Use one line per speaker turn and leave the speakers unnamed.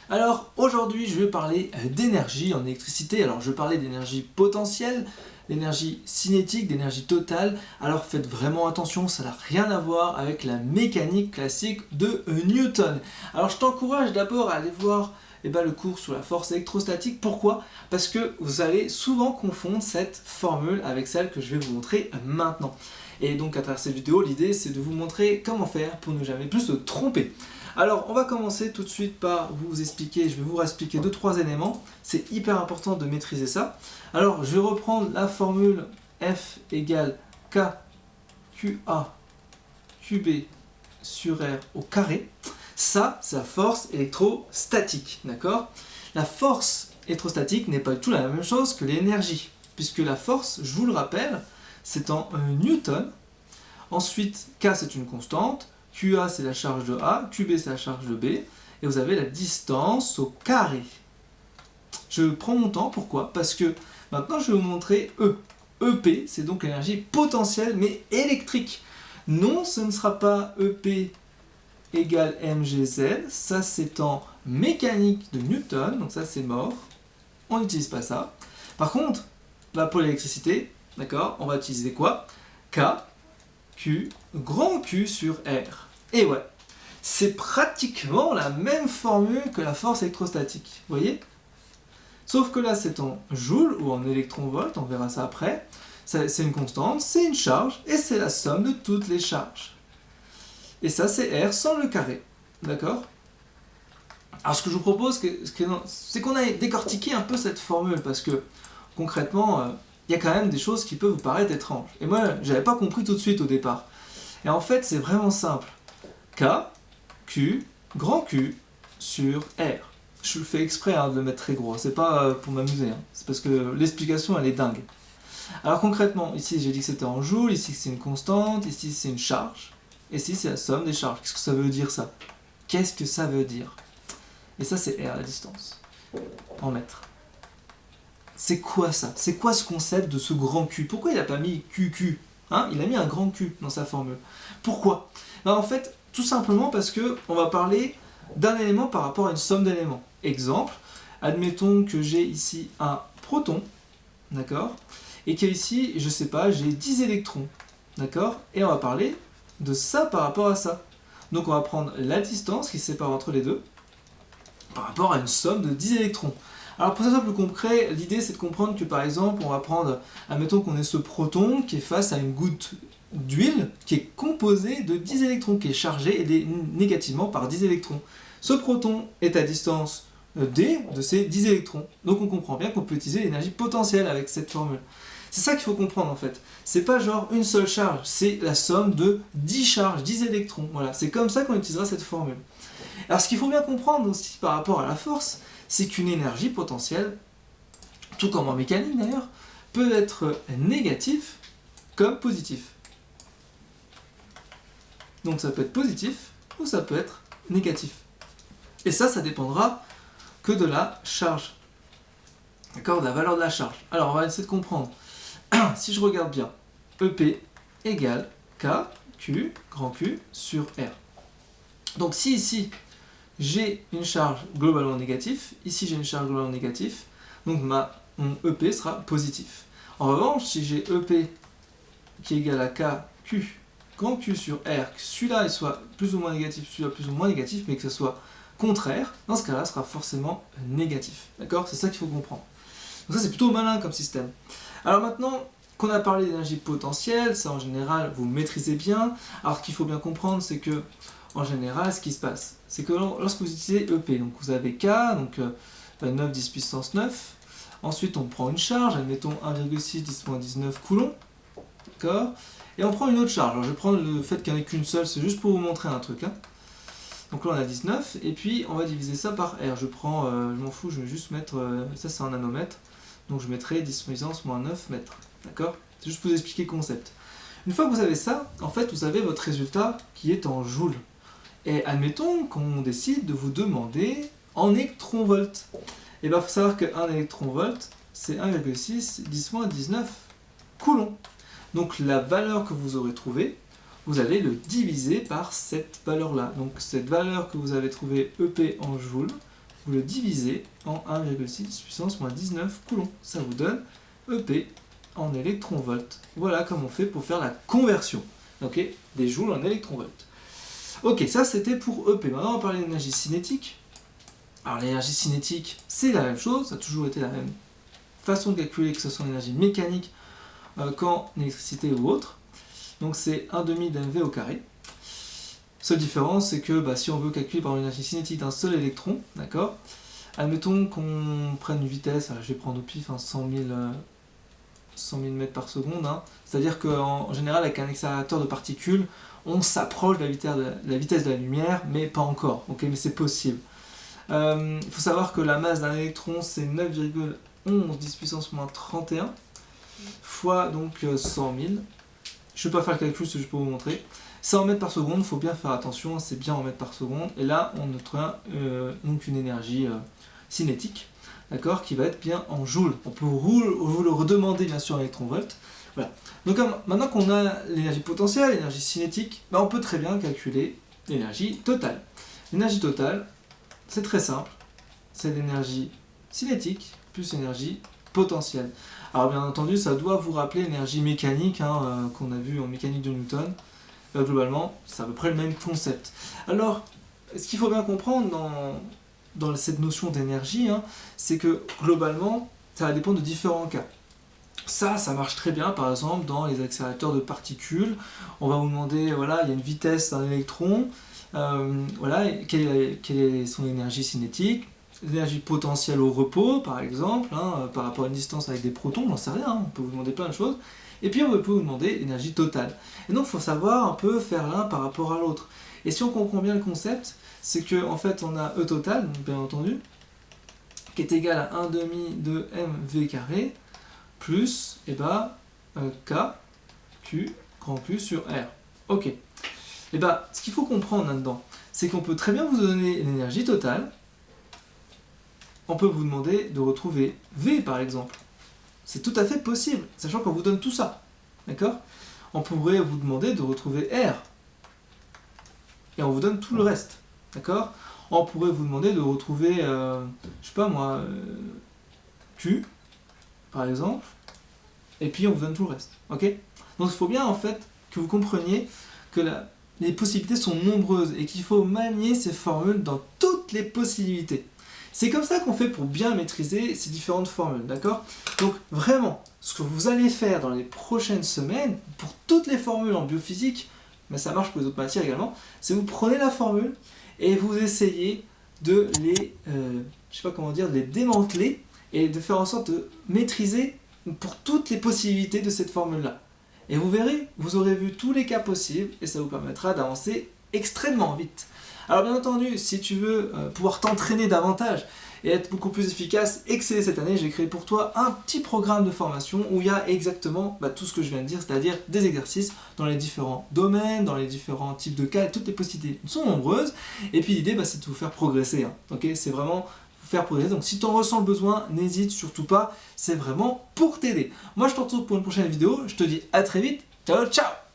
Alors aujourd'hui je vais parler d'énergie en électricité. Alors je vais parler d'énergie potentielle, d'énergie cinétique, d'énergie totale. Alors faites vraiment attention, ça n'a rien à voir avec la mécanique classique de Newton. Alors je t'encourage d'abord à aller voir le cours sur la force électrostatique. Pourquoi? Parce que vous allez souvent confondre cette formule avec celle que je vais vous montrer maintenant. Et donc à travers cette vidéo, l'idée c'est de vous montrer comment faire pour ne jamais plus se tromper. Alors on va commencer tout de suite par vous expliquer, je vais vous expliquer 2-3 éléments, c'est hyper important de maîtriser ça. Alors je vais reprendre la formule F égale K QA QB sur R au carré. Ça, c'est la force électrostatique, d'accord? La force électrostatique n'est pas du tout la même chose que l'énergie, puisque la force, je vous le rappelle, c'est en newton. Ensuite, K c'est une constante, QA c'est la charge de A, QB c'est la charge de B, et vous avez la distance au carré. Je prends mon temps, pourquoi? Parce que maintenant je vais vous montrer E. EP, c'est donc l'énergie potentielle mais électrique. Non, ce ne sera pas EP égale mgz, ça c'est en mécanique de Newton, donc ça c'est mort, on n'utilise pas ça. Par contre, là pour l'électricité, d'accord, on va utiliser quoi? K, Q, grand Q sur R. Et ouais, c'est pratiquement la même formule que la force électrostatique, vous voyez? Sauf que là c'est en joules ou en électronvolts, on verra ça après. C'est une constante, c'est une charge, et c'est la somme de toutes les charges. Et ça c'est R sans le carré, d'accord? Alors ce que je vous propose, c'est qu'on aille décortiquer un peu cette formule, parce que concrètement, il y a quand même des choses qui peuvent vous paraître étranges. Et moi, j'avais pas compris tout de suite au départ. Et en fait, c'est vraiment simple. K, Q, grand Q sur R. Je le fais exprès de le mettre très gros, c'est pas pour m'amuser, c'est parce que l'explication elle est dingue. Alors concrètement, ici j'ai dit que c'était en joules, ici c'est une constante, ici c'est une charge, et ici c'est la somme des charges. Qu'est-ce que ça veut dire ça? Qu'est-ce que ça veut dire? Et ça c'est R, la distance, en mètres. C'est quoi ça? C'est quoi ce concept de ce grand Q? Pourquoi il n'a pas mis QQ? Il a mis un grand Q dans sa formule. Pourquoi? En fait, tout simplement parce qu'on va parler d'un élément par rapport à une somme d'éléments. Exemple, admettons que j'ai ici un proton, d'accord? Et qu'ici, je sais pas, j'ai 10 électrons, d'accord? Et on va parler de ça par rapport à ça. Donc on va prendre la distance qui sépare entre les deux par rapport à une somme de 10 électrons. Alors pour ça plus concret, l'idée c'est de comprendre que par exemple, on va prendre, admettons qu'on ait ce proton qui est face à une goutte d'huile qui est composée de 10 électrons, qui est chargé négativement par 10 électrons. Ce proton est à distance D de ces 10 électrons. Donc on comprend bien qu'on peut utiliser l'énergie potentielle avec cette formule. C'est ça qu'il faut comprendre en fait. C'est pas genre une seule charge, c'est la somme de 10 charges, 10 électrons. Voilà, c'est comme ça qu'on utilisera cette formule. Alors ce qu'il faut bien comprendre aussi par rapport à la force, c'est qu'une énergie potentielle, tout comme en mécanique d'ailleurs, peut être négatif comme positif. Donc ça peut être positif ou ça peut être négatif. Et ça dépendra que de la charge. D'accord, de la valeur de la charge. Alors on va essayer de comprendre. Si je regarde bien, EP égale K, Q, grand Q sur R. Donc si ici j'ai une charge globalement négative, ici j'ai une charge globalement négative, donc mon EP sera positif. En revanche, si j'ai EP qui est égal à K, Q, grand Q sur R, que celui-là il soit plus ou moins négatif, celui-là plus ou moins négatif, mais que ce soit contraire, dans ce cas-là, sera forcément négatif. D'accord? C'est ça qu'il faut comprendre. Donc ça, c'est plutôt malin comme système. Alors maintenant qu'on a parlé d'énergie potentielle, ça en général, vous maîtrisez bien. Alors ce qu'il faut bien comprendre, c'est que en général, ce qui se passe, c'est que lorsque vous utilisez EP, donc vous avez K, donc 9 10 puissance 9. Ensuite, on prend une charge, admettons 1,6 10-19 coulombs. D'accord? Et on prend une autre charge. Alors je vais prendre le fait qu'il n'y en ait qu'une seule, c'est juste pour vous montrer un truc. Donc là on a 19, et puis on va diviser ça par R. Je prends, je m'en fous, je vais juste mettre, ça c'est un nanomètre, donc je mettrai 10 puissance moins 9 mètres. D'accord? C'est juste pour vous expliquer le concept. Une fois que vous avez ça, en fait vous avez votre résultat qui est en joules. Et admettons qu'on décide de vous demander en électronvolts. Et bien il faut savoir qu'un électronvolt, c'est 1,6 10-19 coulombs. Donc la valeur que vous aurez trouvée, vous allez le diviser par cette valeur-là. Donc cette valeur que vous avez trouvée EP en joules, vous le divisez en 1,6 puissance moins 19 coulombs. Ça vous donne EP en électronvolts. Voilà comme on fait pour faire la conversion, ok, des joules en électronvolts. Ok, ça c'était pour EP. Maintenant on va parler d'énergie cinétique. Alors l'énergie cinétique, c'est la même chose, ça a toujours été la même façon de calculer, que ce soit en énergie mécanique qu'en électricité ou autre. Donc c'est 1/2 d'mv au carré. Seule différence, c'est que si on veut calculer par l'énergie cinétique d'un seul électron, d'accord, admettons qu'on prenne une vitesse, je vais prendre au pif 100 000 mètres par seconde, hein. C'est-à-dire qu'en général avec un accélérateur de particules, on s'approche de la vitesse de la lumière, mais pas encore, ok, mais c'est possible. Il faut savoir que la masse d'un électron c'est 9,11 10 puissance moins 31 fois donc 100 000. Je ne vais pas faire le calcul, c'est juste pour vous montrer. C'est en mètres par seconde, il faut bien faire attention, c'est bien en mètres par seconde. Et là, on obtient donc une énergie cinétique, d'accord, qui va être bien en joules. On peut vous le redemander bien sûr en électronvolts. Voilà. Donc maintenant qu'on a l'énergie potentielle, l'énergie cinétique, on peut très bien calculer l'énergie totale. L'énergie totale, c'est très simple, c'est l'énergie cinétique plus l'énergie potentielle. Alors bien entendu, ça doit vous rappeler l'énergie mécanique qu'on a vu en mécanique de Newton. Globalement, c'est à peu près le même concept. Alors, ce qu'il faut bien comprendre dans cette notion d'énergie, c'est que globalement, ça va dépendre de différents cas. Ça marche très bien, par exemple, dans les accélérateurs de particules. On va vous demander, voilà, il y a une vitesse d'un électron, voilà, quelle est son énergie cinétique, l'énergie potentielle au repos, par exemple, par rapport à une distance avec des protons, j'en sais rien, on peut vous demander plein de choses. Et puis on peut vous demander l'énergie totale. Et donc il faut savoir un peu faire l'un par rapport à l'autre. Et si on comprend bien le concept, c'est qu'en fait on a E total, bien entendu, qui est égal à 1/2 de mv carré, plus K, Q, grand Q sur R. Ok. Et ce qu'il faut comprendre là-dedans, c'est qu'on peut très bien vous donner l'énergie totale. On peut vous demander de retrouver V par exemple. C'est tout à fait possible, sachant qu'on vous donne tout ça. D'accord? On pourrait vous demander de retrouver R. Et on vous donne tout le reste. D'accord? On pourrait vous demander de retrouver, je sais pas moi, Q, par exemple. Et puis on vous donne tout le reste. Ok? Donc il faut bien en fait que vous compreniez que les possibilités sont nombreuses et qu'il faut manier ces formules dans toutes les possibilités. C'est comme ça qu'on fait pour bien maîtriser ces différentes formules, d'accord? Donc vraiment, ce que vous allez faire dans les prochaines semaines, pour toutes les formules en biophysique, mais ça marche pour les autres matières également, c'est vous prenez la formule et vous essayez de les, je sais pas comment dire, de les démanteler et de faire en sorte de maîtriser pour toutes les possibilités de cette formule-là. Et vous verrez, vous aurez vu tous les cas possibles et ça vous permettra d'avancer extrêmement vite. Alors bien entendu, si tu veux pouvoir t'entraîner davantage et être beaucoup plus efficace, exceller cette année, j'ai créé pour toi un petit programme de formation où il y a exactement tout ce que je viens de dire, c'est-à-dire des exercices dans les différents domaines, dans les différents types de cas, et toutes les possibilités sont nombreuses. Et puis l'idée, c'est de vous faire progresser. Okay, c'est vraiment vous faire progresser. Donc si tu en ressens le besoin, n'hésite surtout pas, c'est vraiment pour t'aider. Moi je te retrouve pour une prochaine vidéo, je te dis à très vite, ciao ciao.